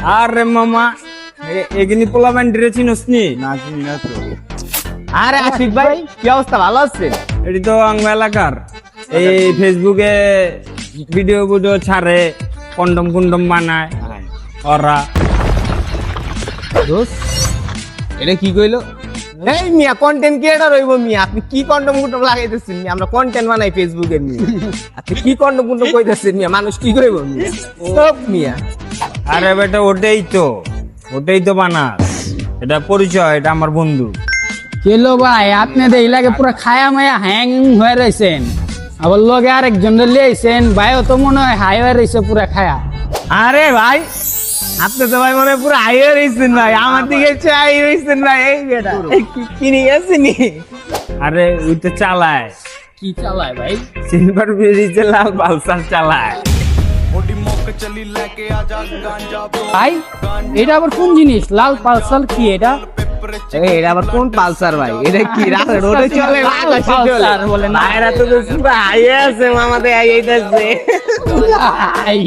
আরে মামা এগিনি পোলাবেন চিনস নি? না চিনি না তো। আরে আশিক ভাই কি অবস্থা, ভালো আছেন? এটি তো আঙ্গ এলাকার এই ফেসবুকে ভিডিও ছাড়ে, কন্ডম কুন্ডম বানায় ওরা। দোস্ত এটা কি কইলো? এই মিয়া কন্টেন্ট ক্রিয়েটর হইব মিয়া, আপনি কি কন্ডম কুন্ডম লাগাইতেছেন মিয়া? আমরা কন্টেন্ট বানাই ফেসবুকে মিয়া, আপনি কি কন্ডম কুন্ডম কইতেছেন মিয়া? মানুষ কি কইব মিয়া? সব মিয়া। আরে বেটা ওটাই তো বানাস, এটা পরিচয়, এটা আমার বন্ধু। কেলো ভাই আপনি তো এলাকে পুরো খায়া মায়া হ্যাং হয়ে রয়েছেন, আবার লগে আরেকজন লিয়েছেন ভাইও তো মনে হয় হাই হয়ে রয়েছে পুরা খায়া। আরে ভাই আপনি তো ভাই মনে হয় পুরো হাই হয়ে রয়েছেন ভাই, আমার দিকে চাই রয়েছেন ভাই। এই বেটা কিনে গেছিনি? আরে ওই তো চালায়, কি চালায় ভাই? সিলভার ব্রিজে লাল পালসার চালায়। ভাই এটা আবার কোন জিনিস? লাল পালসার কি এটা? এই এটা আবার কোন পালসার ভাই? এটা কি রাতে রোডে চলে? আকাশে চলে? পালসার বলে না ভাইরা তো পুরো হাই আছে, মামাদের হাই এইটাছে। ভাই